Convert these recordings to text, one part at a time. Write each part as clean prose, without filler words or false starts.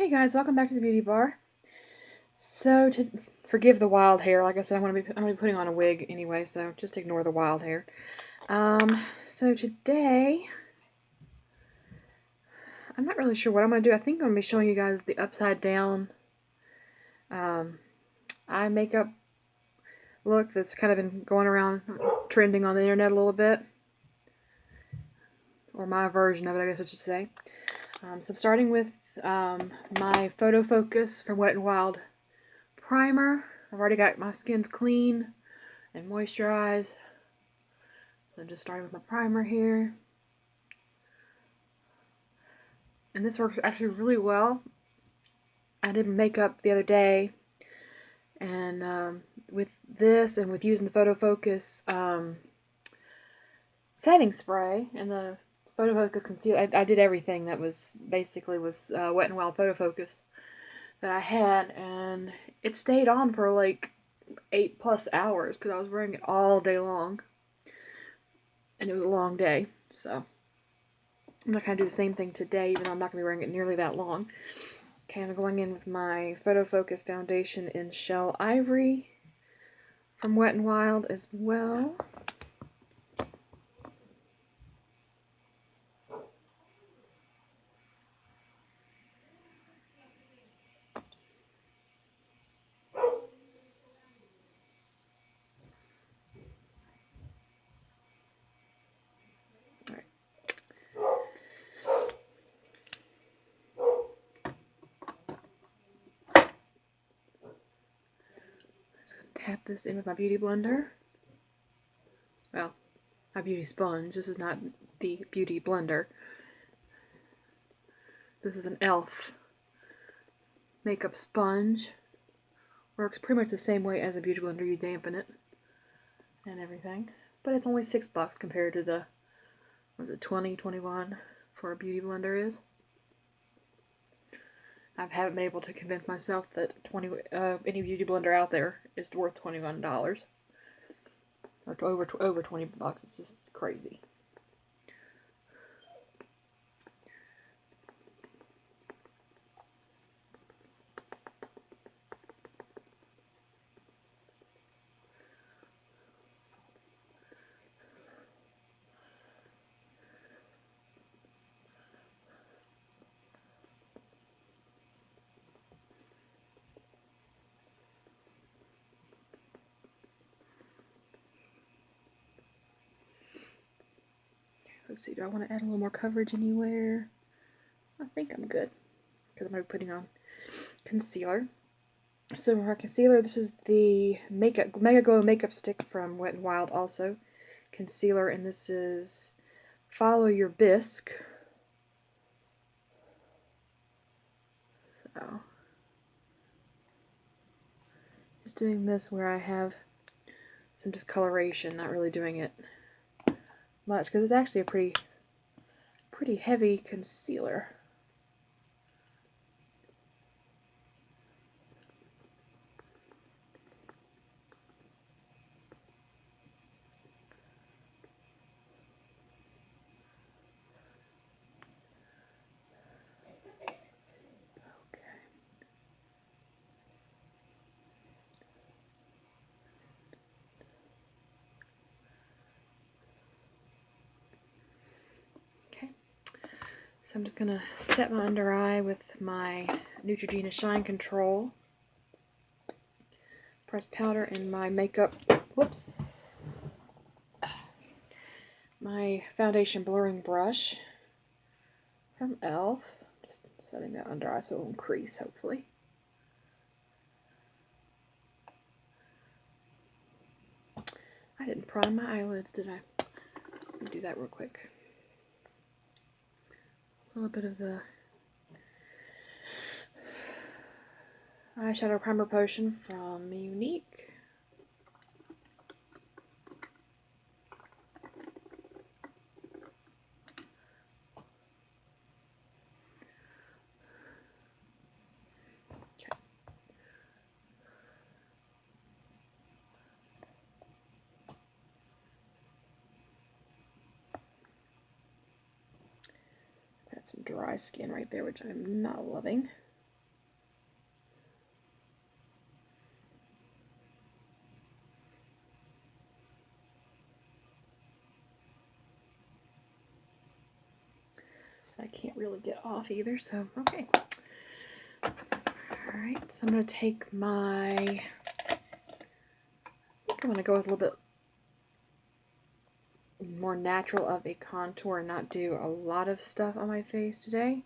Hey guys, welcome back to the Beauty Bar. So to forgive the wild hair, like I said, I'm gonna be putting on a wig anyway, so just ignore the wild hair. So today I'm not really sure what I'm gonna do. I think I'm gonna be showing you guys the upside down eye makeup look that's kind of been going around trending on the internet a little bit, or my version of it, I guess I should say. So I'm starting with my Photo Focus from Wet n Wild primer. I've already got my skin's clean and moisturized. So I'm just starting with my primer here. And this works actually really well. I did makeup the other day, and with this and with using the Photo Focus setting spray and the Photo Focus concealer, I did everything that was basically Wet n Wild Photo Focus that I had, and it stayed on for like 8+ hours because I was wearing it all day long, and it was a long day. So I'm not going to do the same thing today, even though I'm not going to be wearing it nearly that long. Okay, I'm going in with my Photo Focus foundation in Shell Ivory from Wet n Wild as well. Tap this in with my beauty blender. Well, my beauty sponge. This is not the beauty blender. This is an e.l.f. makeup sponge. Works pretty much the same way as a beauty blender. You dampen it and everything. But it's only $6 compared to the, was it 20, 21 for a beauty blender is. I haven't been able to convince myself that any beauty blender out there is worth $21 or over $20. It's just crazy. Let's see, do I want to add a little more coverage anywhere? I think I'm good, because I'm going to be putting on concealer. So for our concealer, this is the Megaglo makeup stick from Wet n Wild also. Concealer, and this is Follow Your Bisque. So, just doing this where I have some discoloration, not really doing it much, because it's actually a pretty heavy concealer. So I'm just going to set my under eye with my Neutrogena Shine Control pressed powder and my makeup, my foundation blurring brush from e.l.f. Just setting that under eye so it won't crease, hopefully. I didn't prime my eyelids, did I? Let me do that real quick. A little bit of the eyeshadow primer potion from Unique. Okay. Got some dry skin right there, which I'm not loving. I can't really get off either, so okay. Alright, so I'm going to take my, I think I'm going to go with a little bit more natural of a contour and not do a lot of stuff on my face today.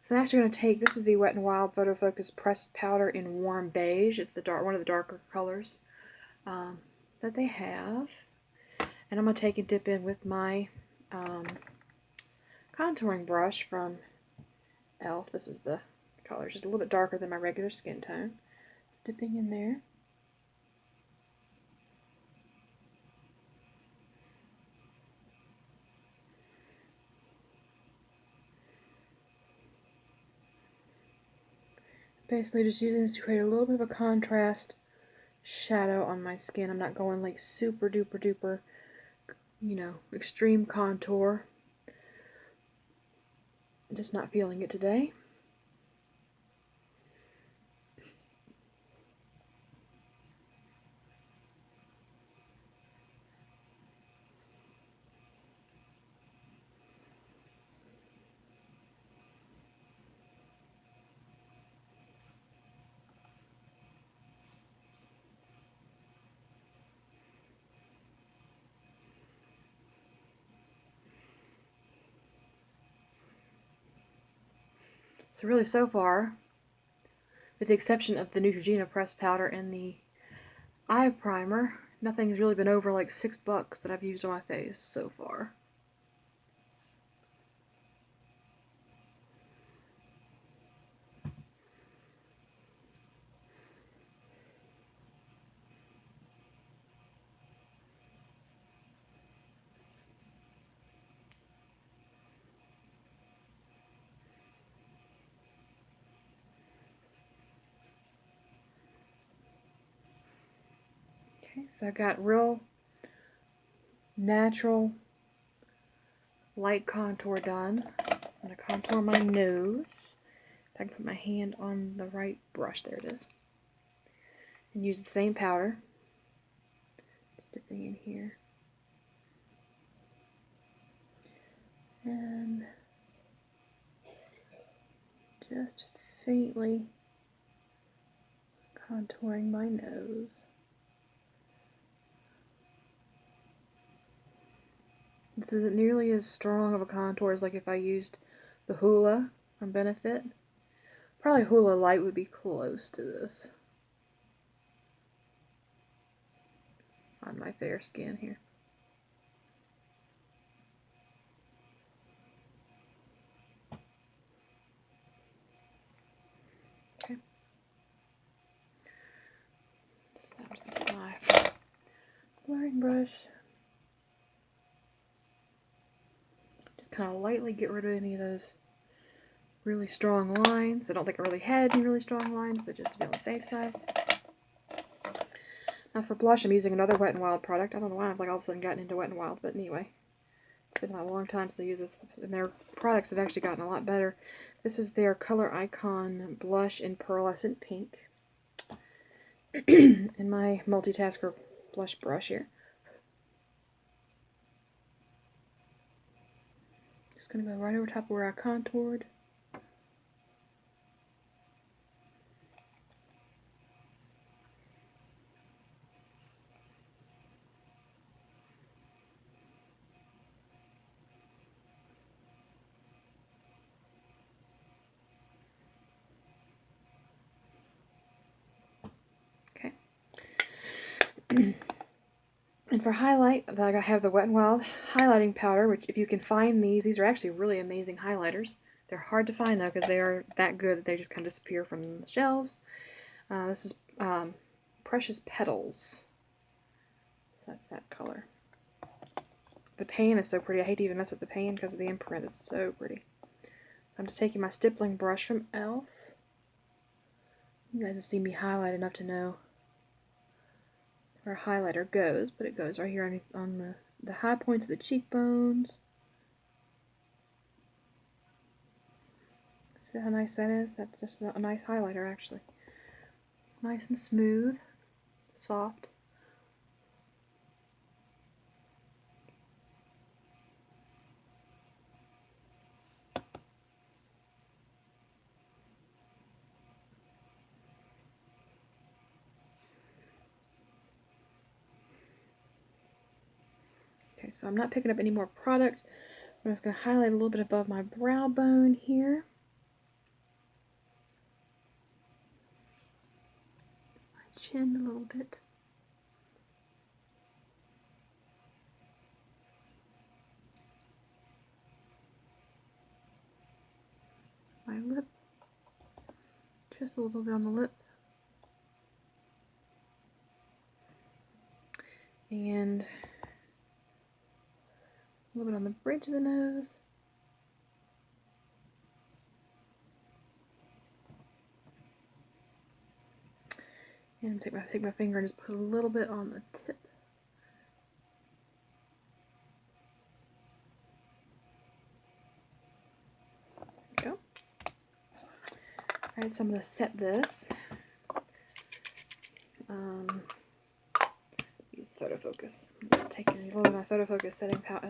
So I'm actually going to take, this is the Wet n Wild Photo Focus Pressed Powder in Warm Beige. It's the one of the darker colors that they have. And I'm going to take and dip in with my contouring brush from e.l.f. This is the color, just a little bit darker than my regular skin tone. Dipping in there. Basically just using this to create a little bit of a contrast shadow on my skin. I'm not going like super duper duper, you know, extreme contour. I'm just not feeling it today. So really so far, with the exception of the Neutrogena pressed powder and the eye primer, nothing's really been over like $6 that I've used on my face so far. Okay, so I've got real natural light contour done. I'm going to contour my nose. If I can put my hand on the right brush, there it is. And use the same powder. Just dipping in here. And just faintly contouring my nose. This isn't nearly as strong of a contour as like if I used the Hoola from Benefit. Probably Hoola Light would be close to this on my fair skin here. Okay. So I'm just going to take my blurring brush. Just kind of lightly get rid of any of those really strong lines. I don't think I really had any really strong lines, but just to be on the safe side. Now for blush, I'm using another Wet n Wild product. I don't know why I've like all of a sudden gotten into Wet n Wild, but anyway. It's been a long time since I used this, and their products have actually gotten a lot better. This is their Color Icon blush in Pearlescent Pink. In my multitasker blush brush here. Just going to go right over top of where I contoured. Okay. And for highlight, I have the Wet n Wild highlighting powder, which if you can find these are actually really amazing highlighters. They're hard to find though because they are that good that they just kind of disappear from the shelves. This is Precious Petals. So that's that color. The pan is so pretty. I hate to even mess up the pan because of the imprint. It's so pretty. So I'm just taking my stippling brush from e.l.f. You guys have seen me highlight enough to know where a highlighter goes, but it goes right here on the high points of the cheekbones. See how nice that is? That's just a nice highlighter, actually. Nice and smooth, soft. so I'm not picking up any more product. I'm just going to highlight a little bit above my brow bone here. My chin a little bit. My lip. Just a little bit on the lip. And a little bit on the bridge of the nose. And take my finger and just put a little bit on the tip. There we go. Alright, so I'm going to set this. Use the photo focus. I'm just taking a little bit of my photo focus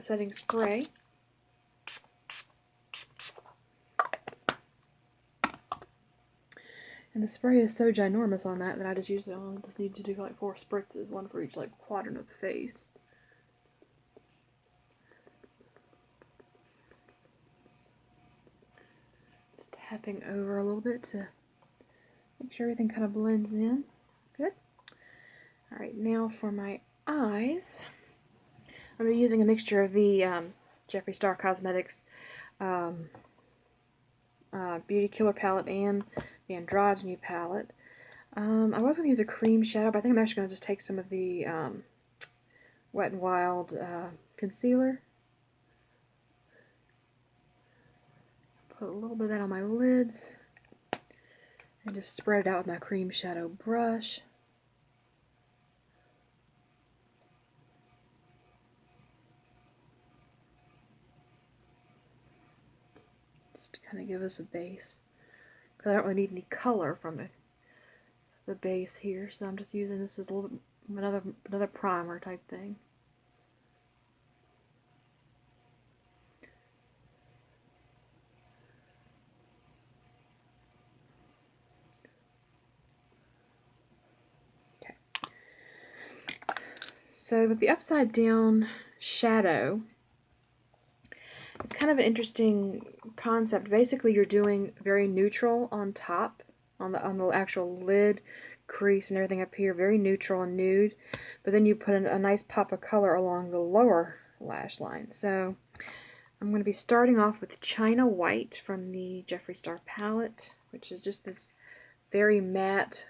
setting spray. And the spray is so ginormous on that I just usually only just need to do like 4 spritzes, one for each like quadrant of the face. Just tapping over a little bit to make sure everything kind of blends in. Good. Alright, now for my eyes. I'm using a mixture of the Jeffree Starr Cosmetics Beauty Killer palette and the Androgyny palette. I was going to use a cream shadow, but I think I'm actually going to just take some of the Wet n Wild concealer. Put a little bit of that on my lids. And just spread it out with my cream shadow brush. Just to kind of give us a base. Because I don't really need any color from the base here, so I'm just using this as a little bit, another primer type thing. Okay. So with the upside down shadow, it's kind of an interesting concept. Basically, you're doing very neutral on top, on the actual lid, crease, and everything up here, very neutral and nude. But then you put a nice pop of color along the lower lash line. So I'm going to be starting off with China White from the Jeffree Starr palette, which is just this very matte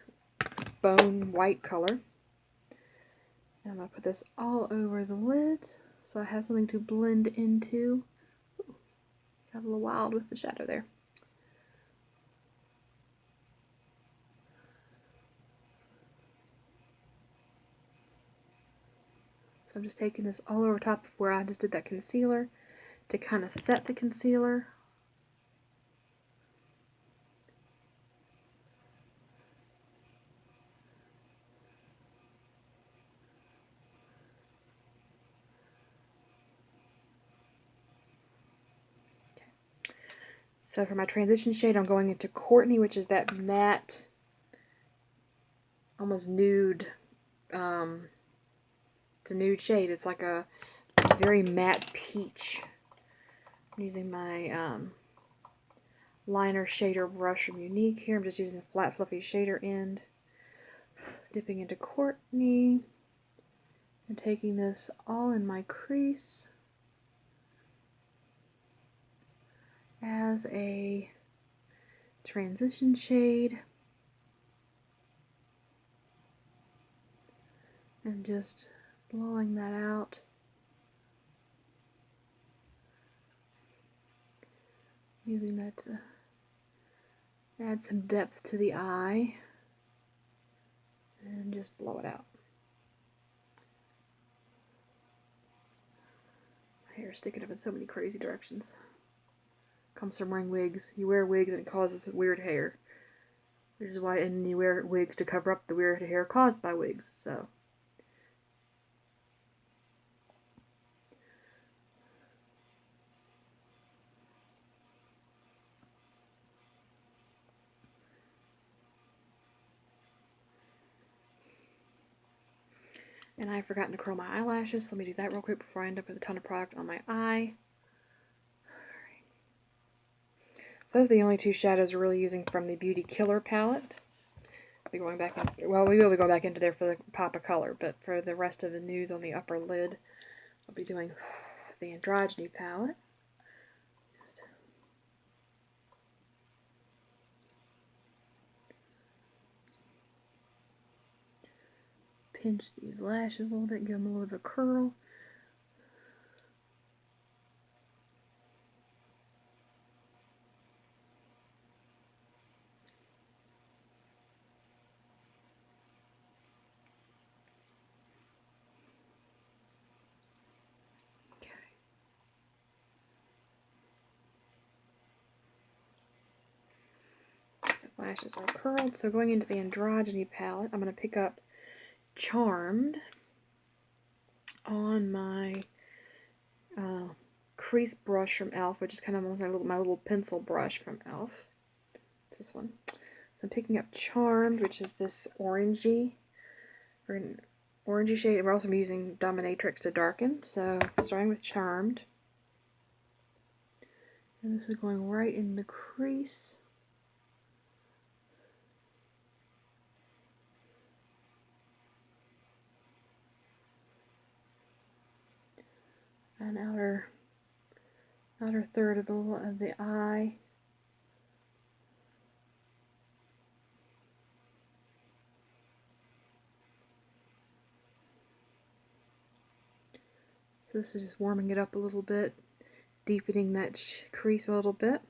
bone white color. And I'm going to put this all over the lid so I have something to blend into. Got a little wild with the shadow there. So I'm just taking this all over top of where I just did that concealer to kind of set the concealer. So for my transition shade, I'm going into Courtney, which is that matte, almost nude, it's a nude shade. It's like a very matte peach. I'm using my liner shader brush from Unique here. I'm just using the flat fluffy shader end. Dipping into Courtney and taking this all in my crease as a transition shade, and just blowing that out. Using that to add some depth to the eye and just blow it out. My hair is sticking up in so many crazy directions. Comes from wearing wigs. You wear wigs and it causes weird hair. Which is why, and you wear wigs to cover up the weird hair caused by wigs. So And I've forgotten to curl my eyelashes, so let me do that real quick before I end up with a ton of product on my eye. So those are the only two shadows we're really using from the Beauty Killer palette. I'll be going back in, well, we will be going back into there for the pop of color, but for the rest of the nudes on the upper lid, I'll be doing the Androgyny palette. Just pinch these lashes a little bit, give them a little bit of a curl. So lashes are curled. So going into the Androgyny palette, I'm going to pick up Charmed on my crease brush from e.l.f., which is kind of almost like my little pencil brush from e.l.f. It's this one. So I'm picking up Charmed, which is this orangey shade. And we're also using Dominatrix to darken. So starting with Charmed. And this is going right in the crease. And outer third of the eye. So this is just warming it up a little bit, deepening that crease a little bit.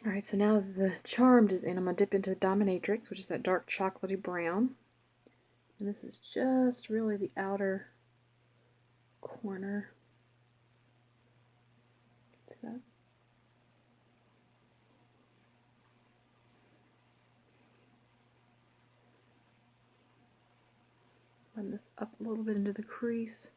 Alright, so now the Charmed is in, I'm going to dip into the Dominatrix, which is that dark chocolatey brown. And this is just really the outer corner. See that? Run this up a little bit into the crease.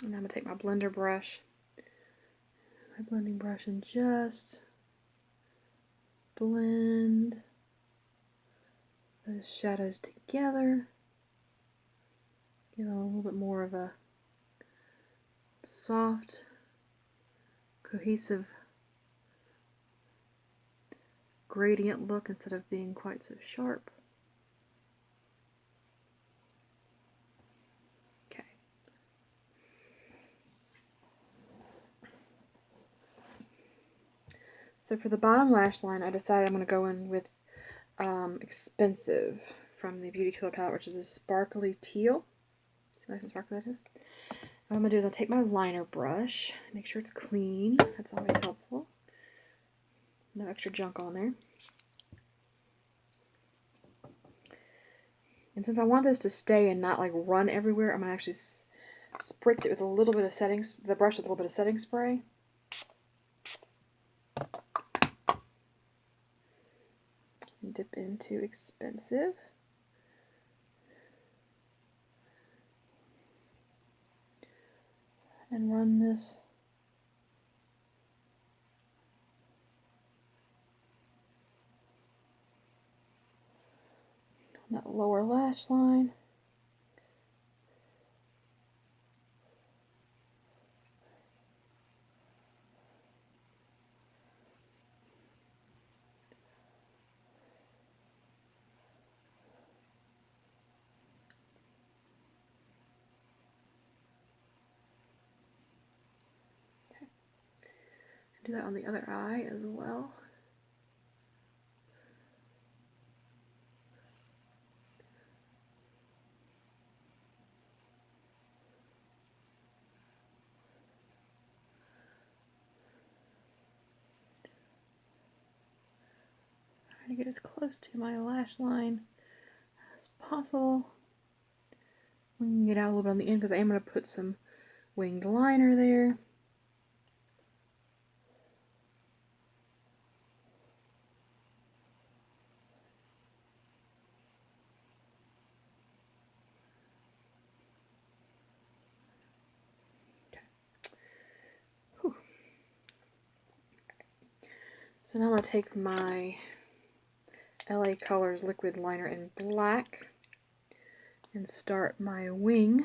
And I'm going to take my blending brush, and just blend those shadows together. Give them a little bit more of a soft, cohesive gradient look instead of being quite so sharp. Okay. So for the bottom lash line, I decided I'm going to go in with Expensive from the Beauty Killer palette, which is this sparkly teal. See how nice and sparkly that is? What I'm going to do is I'll take my liner brush, make sure it's clean. That's always helpful. No extra junk on there. And since I want this to stay and not like run everywhere, I'm going to actually spritz it with a little bit of the brush with a little bit of setting spray. And dip into Expensive. And run this on that lower lash line. Do that on the other eye as well. Trying to get as close to my lash line as possible. We can get out a little bit on the end because I am going to put some winged liner there. So now I'm going to take my LA Colors liquid liner in black and start my wing.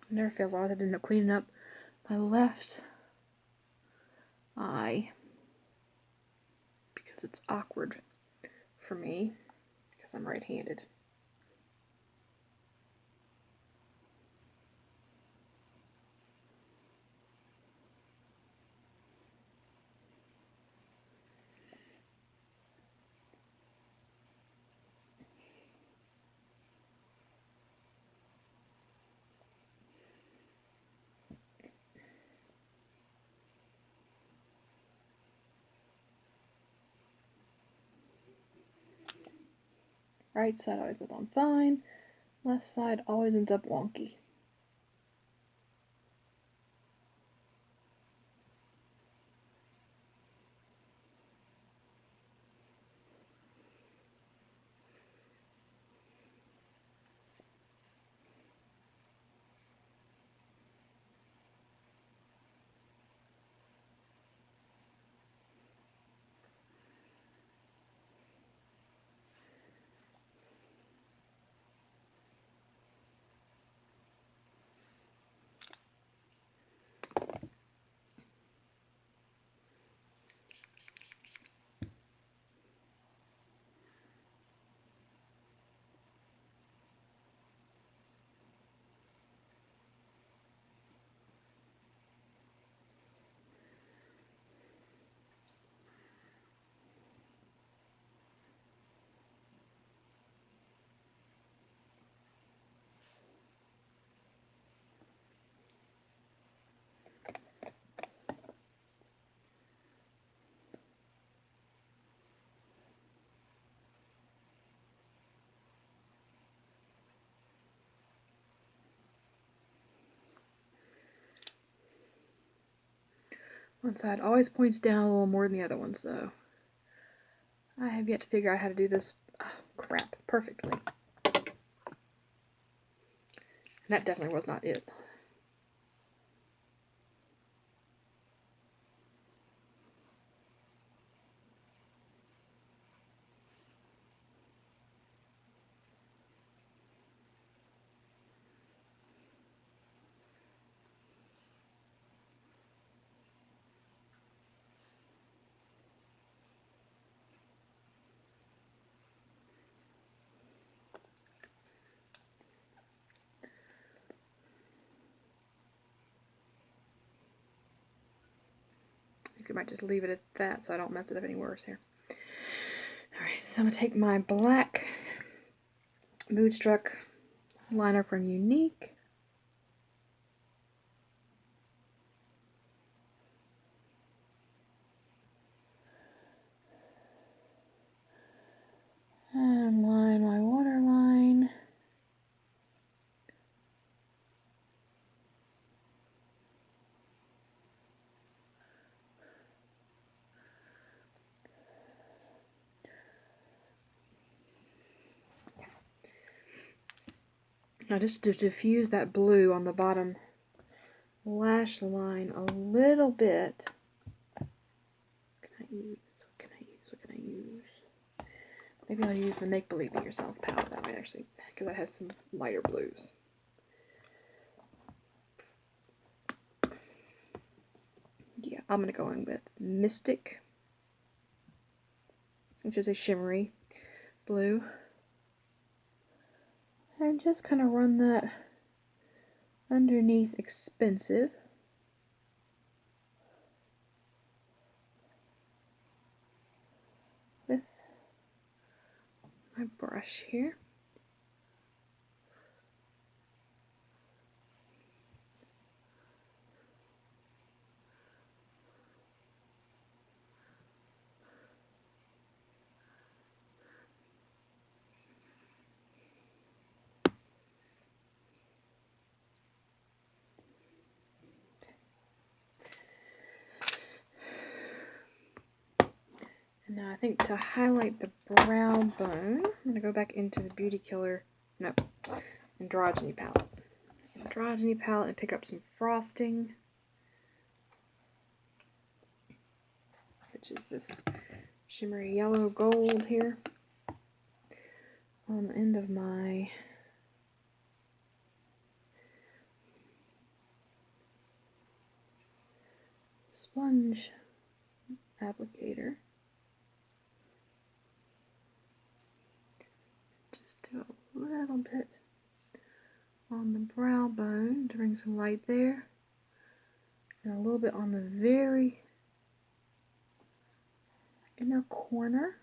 Never fails. I always have to end up cleaning up my left eye because it's awkward for me because I'm right-handed. Right side always goes on fine. Left side always ends up wonky. One side always points down a little more than the other one, so I have yet to figure out how to do this perfectly. And that definitely was not it. I think I might just leave it at that so I don't mess it up any worse here. Alright, so I'm going to take my black Moodstruck liner from Unique. And line my waterline. Now just to diffuse that blue on the bottom lash line a little bit. What can I use? Maybe I'll use the Make Believe It Yourself palette. That might actually, because that has some lighter blues. Yeah, I'm going to go in with Mystic, which is a shimmery blue. And just kind of run that underneath Expensive. With my brush here. And now I think to highlight the brow bone, I'm going to go back into the Androgyny palette. Androgyny palette and pick up some frosting, which is this shimmery yellow gold here on the end of my sponge applicator. Just do a little bit on the brow bone to bring some light there, and a little bit on the very inner corner.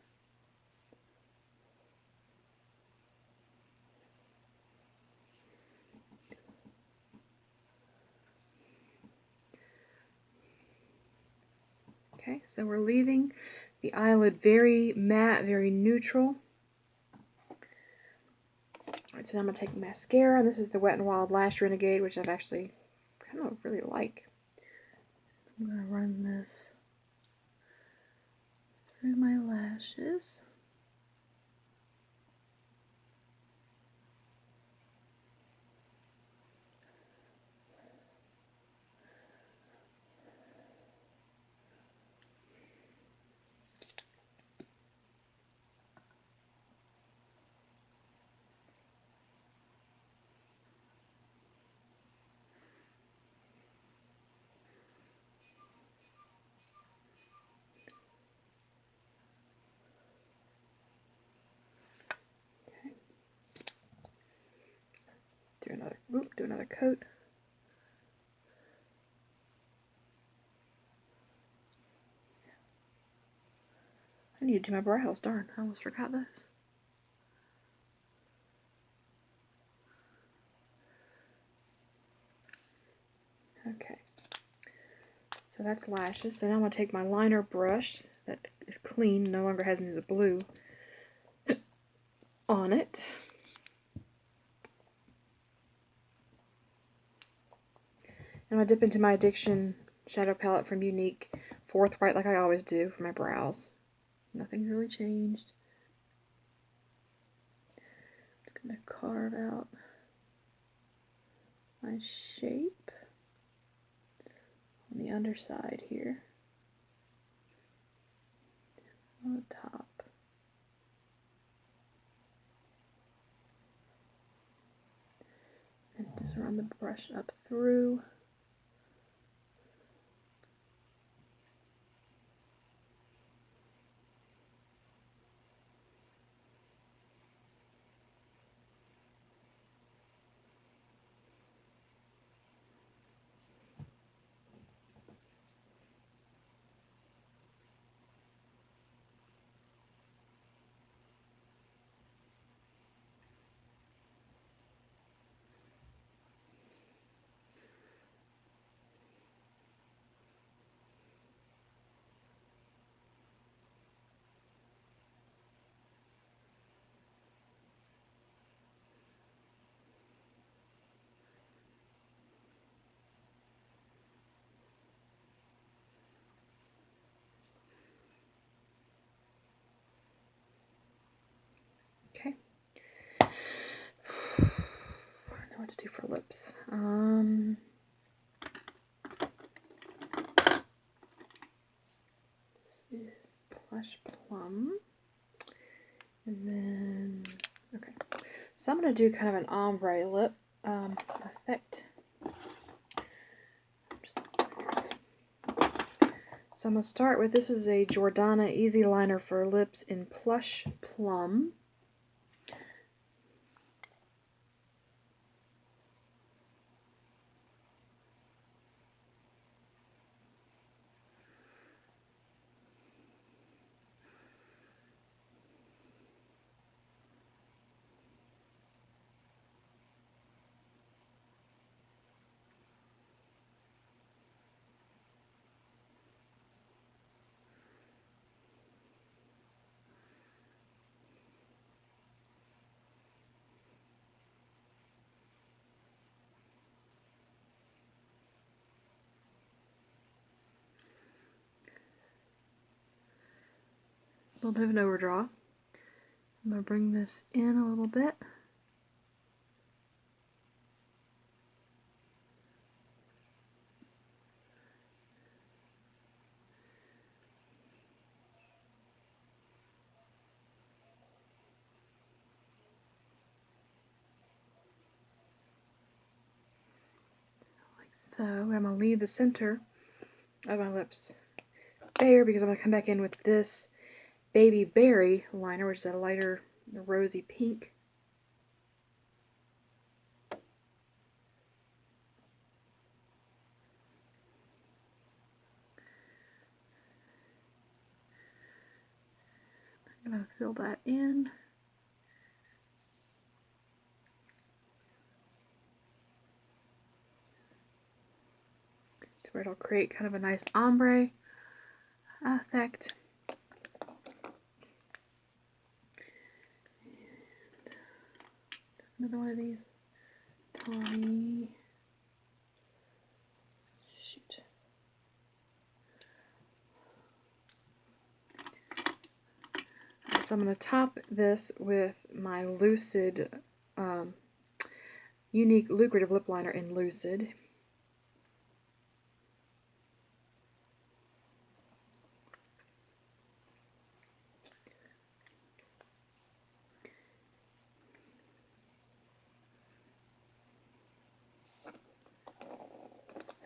Okay, so we're leaving the eyelid very matte, very neutral. Alright, so now I'm going to take mascara, and this is the Wet n Wild Lash Renegade, which I've actually kind of really like. I'm going to run this through my lashes. Do another coat. I need to do my brows, darn, I almost forgot those. Okay, so that's lashes. So now I'm going to take my liner brush that is clean, no longer has any of the blue on it. And I dip into my Addiction shadow palette from Unique, Forthright, like I always do for my brows. Nothing's really changed. Just going to carve out my shape on the underside here, on the top. And just run the brush up through. do for lips? This is Plush Plum. And then, okay. So I'm going to do kind of an ombre lip effect. So I'm going to start with, this is a Jordana Easy Liner for Lips in Plush Plum. A little bit of an overdraw. I'm going to bring this in a little bit. Like so. I'm going to leave the center of my lips bare because I'm going to come back in with this Baby Berry liner, which is a lighter rosy pink. I'm going to fill that in. To where it'll create kind of a nice ombre effect. Another one of these tawny, shoot. Right, so I'm going to top this with my Lucid, Unique Lucrative Lip Liner in Lucid.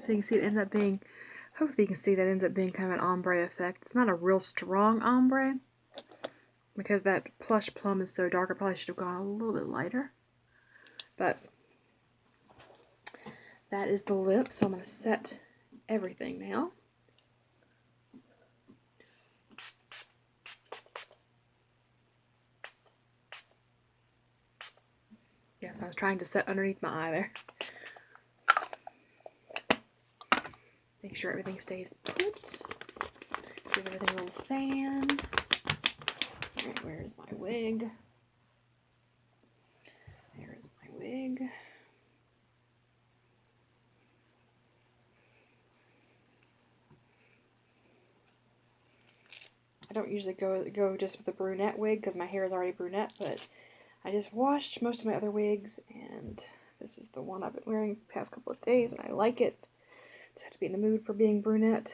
So you can see it ends up being, hopefully you can see that ends up being kind of an ombre effect. It's not a real strong ombre because that Plush Plum is so dark. I probably should have gone a little bit lighter. But that is the lip. So I'm going to set everything now. Yes, I was trying to set underneath my eye there. Make sure everything stays put. Give everything a little fan. Alright, where is my wig? There is my wig. I don't usually go just with a brunette wig because my hair is already brunette, but I just washed most of my other wigs, and this is the one I've been wearing the past couple of days, and I like it. Just have to be in the mood for being brunette.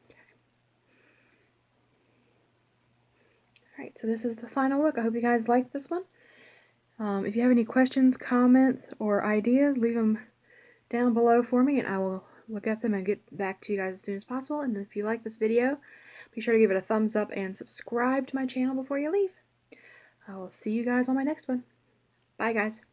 Okay. Alright, so this is the final look. I hope you guys like this one. If you have any questions, comments, or ideas, leave them down below for me, and I will look at them and get back to you guys as soon as possible. And if you like this video, be sure to give it a thumbs up and subscribe to my channel before you leave. I will see you guys on my next one. Bye, guys.